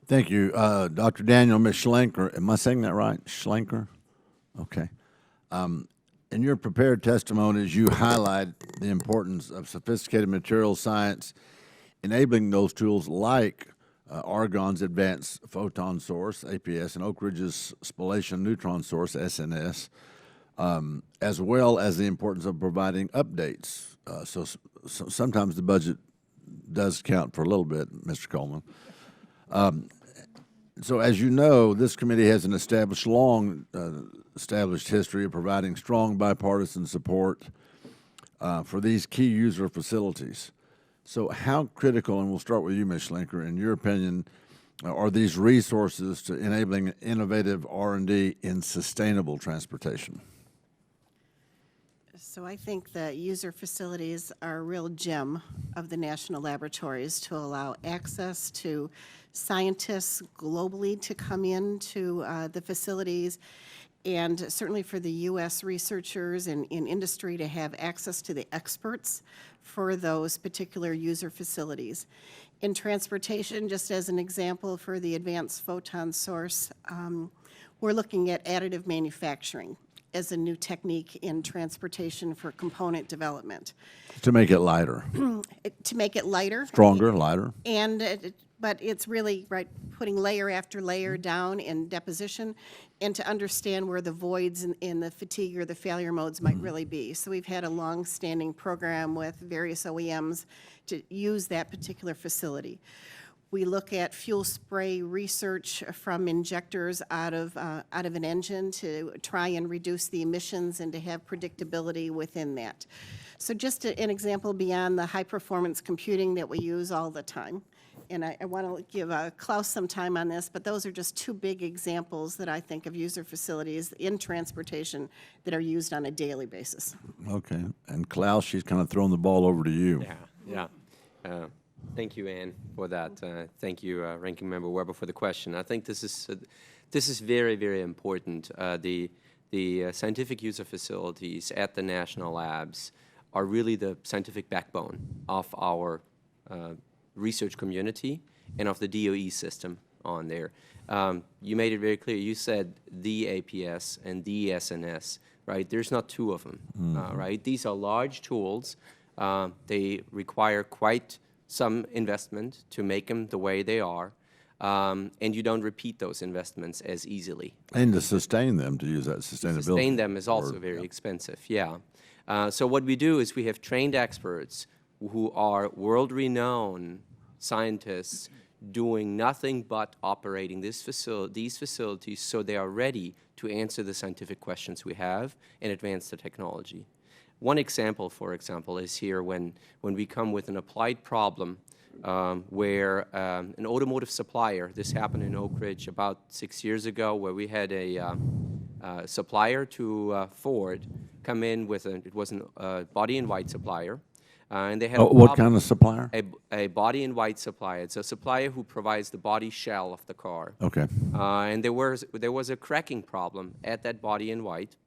Thank you. Dr. Daniel, Ms. Schlenker, am I saying that right? Schlenker? Okay. In your prepared testimonies, you highlight the importance of sophisticated material science, enabling those tools like Argonne's Advanced Photon Source, APS, and Oak Ridge's Spallation Neutron Source, SNS, as well as the importance of providing updates. So sometimes the budget does count for a little bit, Mr. Coleman. So as you know, this committee has an long established history of providing strong bipartisan support for these key user facilities. So how critical, and we'll start with you, Ms. Schlenker, in your opinion, are these resources to enabling innovative R&D in sustainable transportation? So I think that user facilities are a real gem of the national laboratories to allow access to scientists globally to come into the facilities, and certainly for the U.S. researchers and in industry to have access to the experts for those particular user facilities. In transportation, just as an example for the Advanced Photon Source, we're looking at additive manufacturing as a new technique in transportation for component development. To make it lighter. To make it lighter. Stronger, lighter. But it's really, right, putting layer after layer down in deposition and to understand where the voids in the fatigue or the failure modes might really be. So we've had a long-standing program with various OEMs to use that particular facility. We look at fuel spray research from injectors out of an engine to try and reduce the emissions and to have predictability within that. So just an example beyond the high-performance computing that we use all the time. And I want to give Klaus some time on this, but those are just two big examples that I think of user facilities in transportation that are used on a daily basis. Okay. And Klaus, she's kind of throwing the ball over to you. Yeah. Thank you, Ann, for that. Thank you, Ranking Member Weber, for the question. I think this is very, very important. The scientific user facilities at the national labs are really the scientific backbone of our research community and of the DOE system on there. You made it very clear. You said the APS and the SNS, right? There's not two of them, right? These are large tools. They require quite some investment to make them the way they are, and you don't repeat those investments as easily. And to sustain them, to use that sustainability. Sustain them is also very expensive, yeah. So what we do is we have trained experts who are world-renowned scientists doing nothing but operating these facilities so they are ready to answer the scientific questions we have and advance the technology. One example, for example, is here when we come with an applied problem where an automotive supplier, this happened in Oak Ridge about 6 years ago, where we had a supplier to Ford come in with it was a body-in-white supplier. And they had what kind of supplier? A body-in-white supplier. It's a supplier who provides the body shell of the car. Okay. And there was a cracking problem at that body-in-white.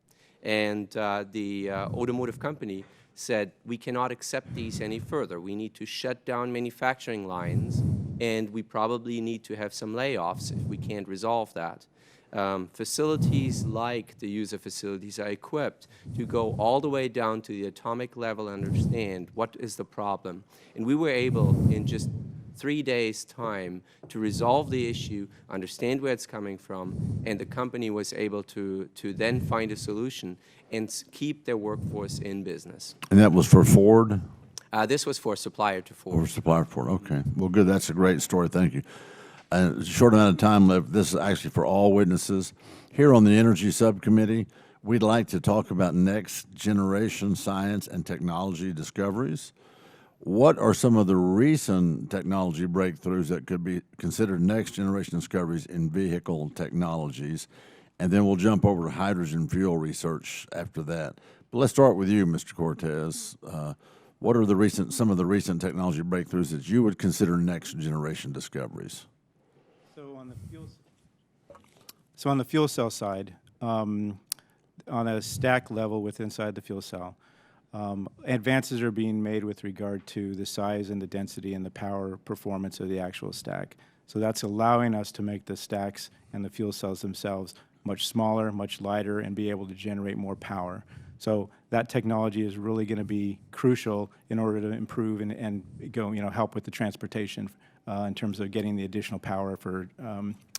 And the automotive company said, we cannot accept these any further. We need to shut down manufacturing lines, and we probably need to have some layoffs if we can't resolve that. Facilities like the user facilities are equipped to go all the way down to the atomic level and understand what is the problem. And we were able, in just 3 days' time, to resolve the issue, understand where it's coming from, and the company was able to then find a solution and keep their workforce in business. And that was for Ford? This was for supplier to Ford. For supplier to Ford, okay. Well, good, that's a great story, thank you. Short amount of time left. This is actually for all witnesses. Here on the Energy Subcommittee, we'd like to talk about next generation science and technology discoveries. What are some of the recent technology breakthroughs that could be considered next generation discoveries in vehicle technologies? And then we'll jump over to hydrogen fuel research after that. But let's start with you, Mr. Cortez. What are some of the recent technology breakthroughs that you would consider next generation discoveries? So on the fuel cell side, on a stack level inside the fuel cell, advances are being made with regard to the size and the density and the power performance of the actual stack. So that's allowing us to make the stacks and the fuel cells themselves much smaller, much lighter, and be able to generate more power. So that technology is really going to be crucial in order to improve and go, help with the transportation in terms of getting the additional power for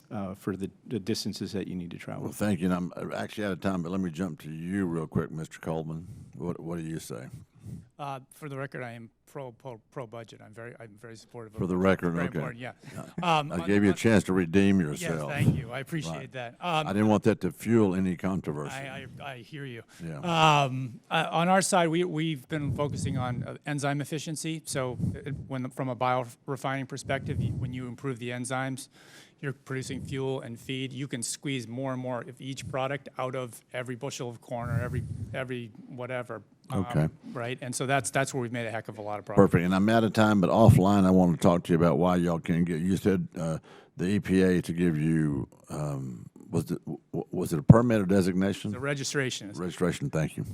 the distances that you need to travel. Well, thank you. And I'm actually out of time, but let me jump to you real quick, Mr. Coleman. What do you say? For the record, I am pro budget. I'm very supportive of For the it. record, Very okay. important, yeah. I gave you a chance to redeem Yes, yourself. thank you. I appreciate Right. that. I didn't want that to fuel any controversy. I hear you. Yeah. On our side, we've been focusing on enzyme efficiency. So from a biorefining perspective, when you improve the enzymes, you're producing fuel and feed. You can squeeze more and more of each product out of every bushel of corn or every whatever. Okay. Right, and so that's where we've made a heck of a lot of progress. Perfect. And I'm out of time, but offline, I want to talk to you about why y'all can't get. You said the EPA to give you was it a permit or designation? The registration is Registration. Thank you.